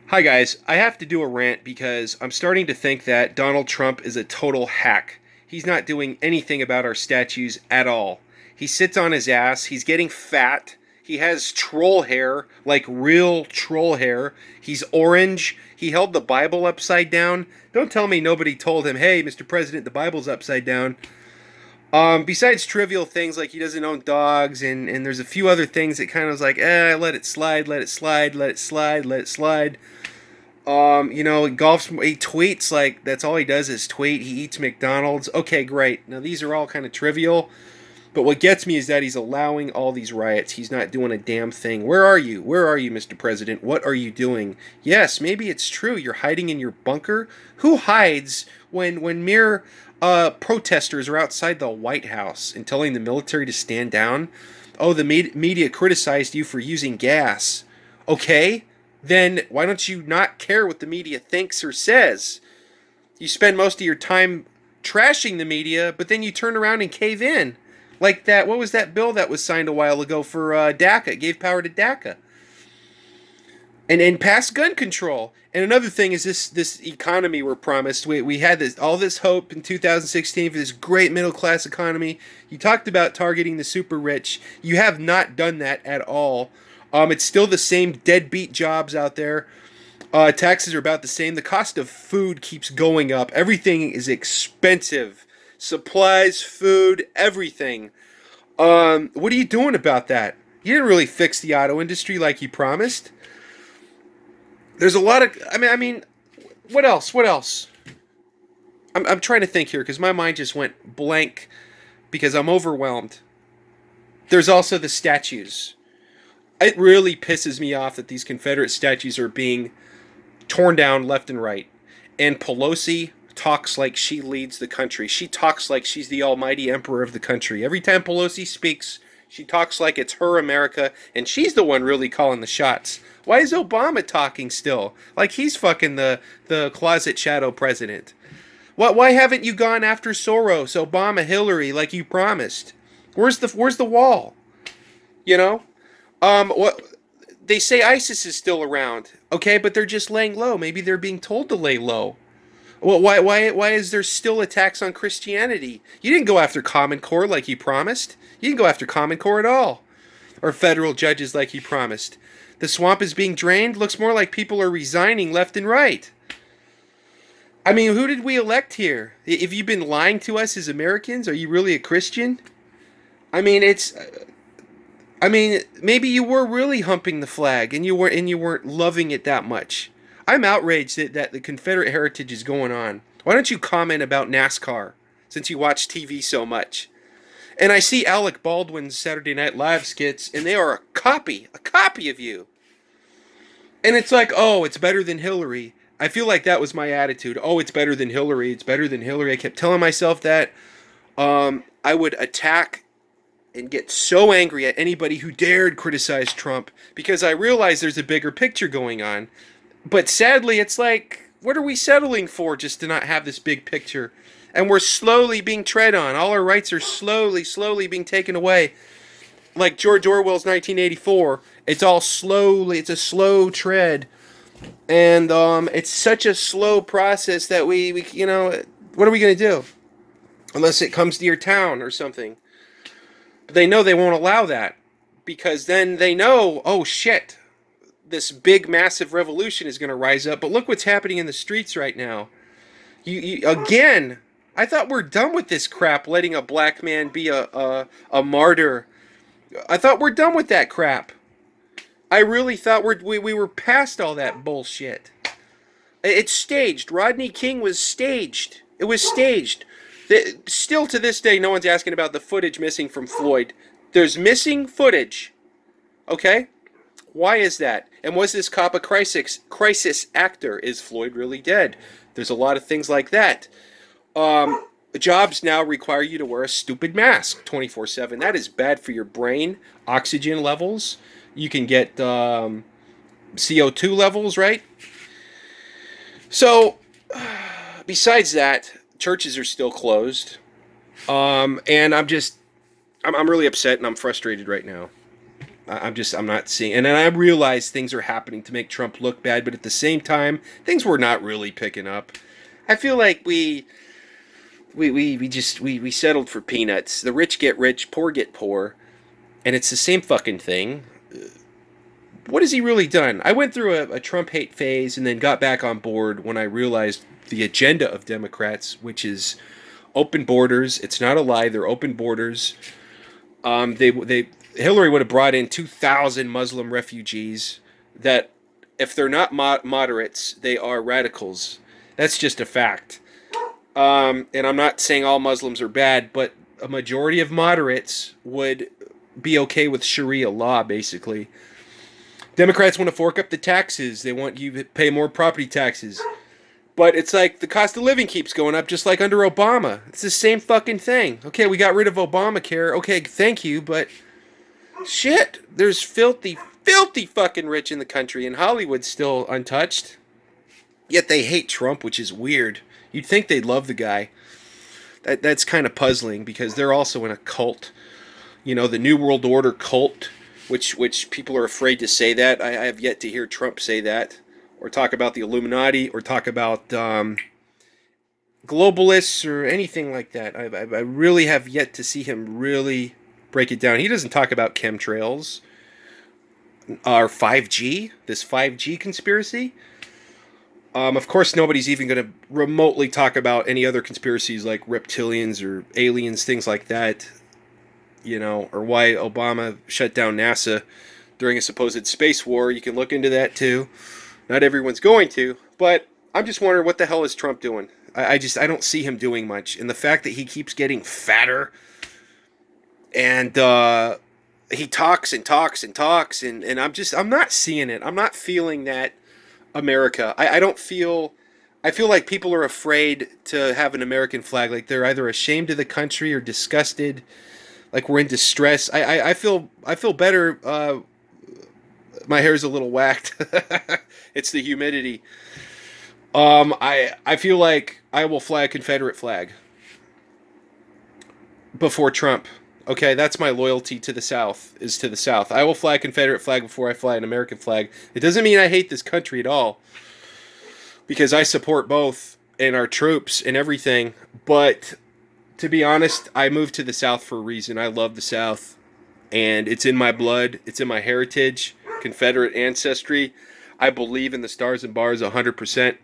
Hi guys, I have to do a rant because I'm starting to think that Donald Trump is a total hack. He's not doing anything about our statues at all. He sits on his ass, he's getting fat, he has troll hair, like real troll hair. He's orange, he held the Bible upside down. Don't tell me nobody told him, hey, Mr. President, the Bible's upside down. Besides trivial things like he doesn't own dogs, and there's a few other things that kind of was like, let it slide, let it slide, let it slide, let it slide. Golfs. He tweets like that's all he does is tweet. He eats McDonald's. Okay, great. Now these are all kind of trivial, but what gets me is that he's allowing all these riots. He's not doing a damn thing. Where are you? Where are you, Mr. President? What are you doing? Yes, maybe it's true. You're hiding in your bunker. Who hides when mere protesters are outside the White House and telling the military to stand down? Oh, the media criticized you for using gas. Okay, then why don't you not care what the media thinks or says? You spend most of your time trashing the media, but then you turn around and cave in. Like that, what was that bill that was signed a while ago for DACA? It gave power to DACA. And pass gun control. And another thing is this economy we're promised. We had all this hope in 2016 for this great middle class economy. You talked about targeting the super rich. You have not done that at all. It's still the same deadbeat jobs out there. Taxes are about the same. The cost of food keeps going up. Everything is expensive. Supplies, food, everything. What are you doing about that? You didn't really fix the auto industry like you promised. There's a lot of... I mean, what else? What else? I'm trying to think here because my mind just went blank because I'm overwhelmed. There's also the statues. It really pisses me off that these Confederate statues are being torn down left and right. And Pelosi talks like she leads the country. She talks like she's the almighty emperor of the country. Every time Pelosi speaks, she talks like it's her America, and she's the one really calling the shots. Why is Obama talking still? Like he's fucking the closet shadow president. Why haven't you gone after Soros, Obama, Hillary like you promised? Where's the wall? You know? What they say ISIS is still around, okay, but they're just laying low. Maybe they're being told to lay low. Well, why is there still attacks on Christianity? You didn't go after Common Core like you promised. You didn't go after Common Core at all, or federal judges like you promised. The swamp is being drained. Looks more like people are resigning left and right. I mean, who did we elect here? Have you been lying to us as Americans? Are you really a Christian? I mean, maybe you were really humping the flag and you weren't loving it that much. I'm outraged that the Confederate heritage is going on. Why don't you comment about NASCAR since you watch TV so much? And I see Alec Baldwin's Saturday Night Live skits, and they are a copy of you. And it's like, oh, it's better than Hillary. I feel like that was my attitude. Oh, it's better than Hillary. It's better than Hillary. I kept telling myself that. I would attack and get so angry at anybody who dared criticize Trump because I realize there's a bigger picture going on. But sadly, it's like, what are we settling for just to not have this big picture? And we're slowly being tread on. All our rights are slowly being taken away. Like George Orwell's 1984, it's all slowly, it's a slow tread. And it's such a slow process that we what are we going to do? Unless it comes to your town or something. But they know they won't allow that because then they know, oh shit, this big massive revolution is going to rise up. But look what's happening in the streets right now. You again, I thought we're done with this crap, letting a black man be a martyr. I thought we're done with that crap. I really thought we were past all that bullshit. It's staged. Rodney King was staged. It was staged. Still to this day, no one's asking about the footage missing from Floyd. There's missing footage. Okay? Why is that? And was this cop a crisis actor? Is Floyd really dead? There's a lot of things like that. Jobs now require you to wear a stupid mask 24/7. That is bad for your brain. Oxygen levels. You can get CO2 levels, right? So, besides that, churches are still closed. And I'm really upset and I'm frustrated right now. I'm not seeing, and then I realize things are happening to make Trump look bad, but at the same time, things were not really picking up. I feel like we settled for peanuts. The rich get rich, poor get poor, and it's the same fucking thing. What has he really done? I went through a Trump hate phase and then got back on board when I realized the agenda of Democrats, which is open borders. It's not a lie. They're open borders. They Hillary would have brought in 2,000 Muslim refugees that, if they're not moderates, they are radicals. That's just a fact. And I'm not saying all Muslims are bad, but a majority of moderates would be okay with Sharia law, basically. Democrats want to fork up the taxes. They want you to pay more property taxes. But it's like the cost of living keeps going up, just like under Obama. It's the same fucking thing. Okay, we got rid of Obamacare. Okay, thank you, but shit, there's filthy fucking rich in the country, and Hollywood's still untouched. Yet they hate Trump, which is weird. You'd think they'd love the guy. That's kind of puzzling, because they're also in a cult. You know, the New World Order cult, which people are afraid to say that. I have yet to hear Trump say that, or talk about the Illuminati, or talk about globalists, or anything like that. I really have yet to see him really break it down. He doesn't talk about chemtrails or 5G, this 5G conspiracy. Of course, nobody's even going to remotely talk about any other conspiracies like reptilians or aliens, things like that. You know, or why Obama shut down NASA during a supposed space war. You can look into that too. Not everyone's going to, but I'm just wondering, what the hell is Trump doing? I don't see him doing much. And the fact that he keeps getting fatter, and he talks and talks and talks, and I'm not seeing it. I'm not feeling that America. I feel like people are afraid to have an American flag. Like they're either ashamed of the country or disgusted. Like we're in distress. I feel better. My hair's a little whacked. It's the humidity. I feel like I will fly a Confederate flag before Trump. Okay, that's my loyalty to the South, is to the South. I will fly a Confederate flag before I fly an American flag. It doesn't mean I hate this country at all, because I support both and our troops and everything, but to be honest, I moved to the South for a reason. I love the South, and it's in my blood. It's in my heritage, Confederate ancestry. I believe in the stars and bars 100%.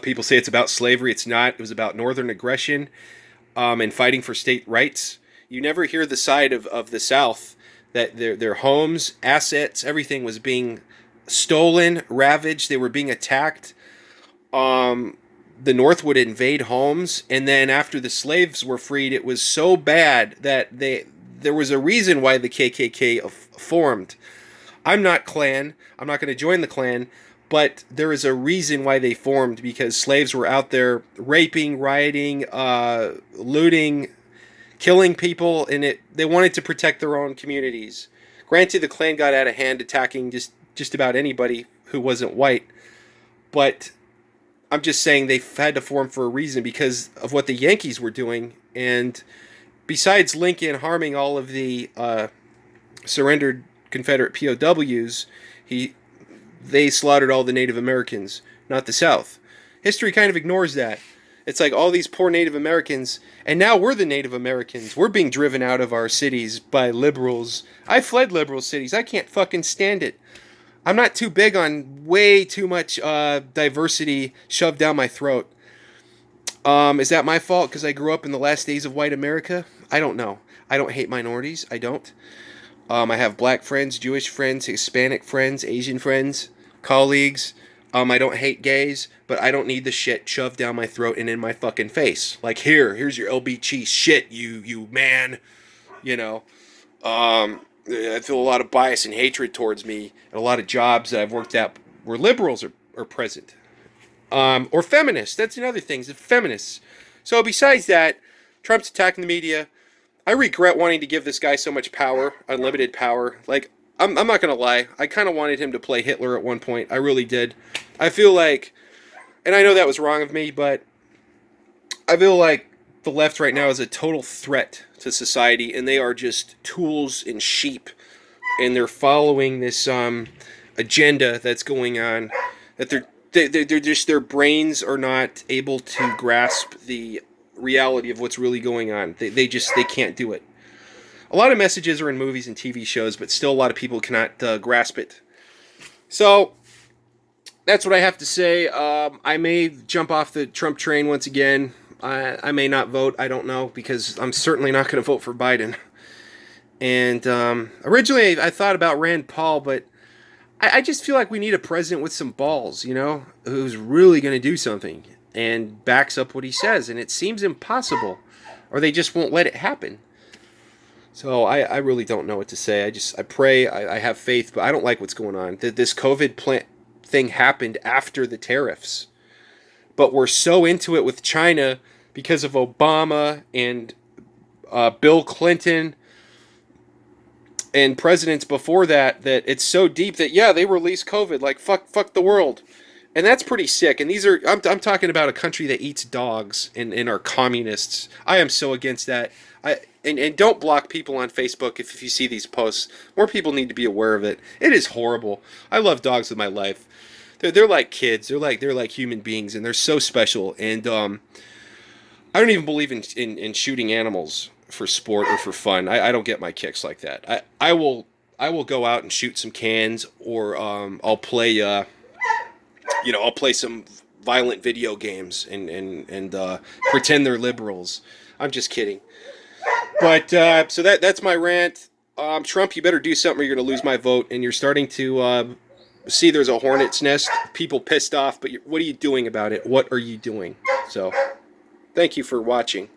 People say it's about slavery. It's not. It was about Northern aggression and fighting for state rights. You never hear the side of the South that their homes, assets, everything was being stolen, ravaged. They were being attacked. The North would invade homes, and then after the slaves were freed, it was so bad that there was a reason why the KKK formed. I'm not Klan. I'm not going to join the Klan, but there is a reason why they formed, because slaves were out there raping, rioting, looting, killing people, and they wanted to protect their own communities. Granted, the Klan got out of hand, attacking just about anybody who wasn't white, but I'm just saying they had to form for a reason, because of what the Yankees were doing. And besides Lincoln harming all of the surrendered Confederate POWs, they slaughtered all the Native Americans, not the South. History kind of ignores that. It's like all these poor Native Americans, and now we're the Native Americans. We're being driven out of our cities by liberals. I fled liberal cities. I can't fucking stand it. I'm not too big on way too much diversity shoved down my throat. Is that my fault because I grew up in the last days of white America? I don't know. I don't hate minorities. I don't. I have black friends, Jewish friends, Hispanic friends, Asian friends, colleagues. I don't hate gays, but I don't need the shit shoved down my throat and in my fucking face. Like, here's your LBG shit, you man. You know. I feel a lot of bias and hatred towards me, and a lot of jobs that I've worked at where liberals are present. Or feminists. That's another thing, is feminists. So besides that, Trump's attacking the media. I regret wanting to give this guy so much power, unlimited power. Like, I'm not going to lie. I kind of wanted him to play Hitler at one point. I really did. I feel like, and I know that was wrong of me, but I feel like the left right now is a total threat to society, and they are just tools and sheep and they're following this agenda that's going on. That they're just, their brains are not able to grasp the reality of what's really going on. They can't do it. A lot of messages are in movies and TV shows, but still a lot of people cannot grasp it. So that's what I have to say. I may jump off the Trump train once again. I may not vote. I don't know, because I'm certainly not going to vote for Biden. And originally I thought about Rand Paul, but I just feel like we need a president with some balls, who's really going to do something and backs up what he says. And it seems impossible, or they just won't let it happen. So I really don't know what to say. I pray, I have faith, but I don't like what's going on. This COVID thing happened after the tariffs, but we're so into it with China because of Obama and Bill Clinton and presidents before that it's so deep that, yeah, they release COVID like fuck the world. And that's pretty sick. And these are, I'm talking about a country that eats dogs and are communists. I am so against that. And don't block people on Facebook if you see these posts. More people need to be aware of it. It is horrible. I love dogs with my life. They're like kids. They're like human beings, and they're so special. And I don't even believe in shooting animals for sport or for fun. I don't get my kicks like that. I will go out and shoot some cans, or I'll play I'll play some violent video games and pretend they're liberals. I'm just kidding. But so that's my rant. Trump, you better do something or you're going to lose my vote. And you're starting to see there's a hornet's nest, people pissed off, but what are you doing about it? What are you doing? So thank you for watching.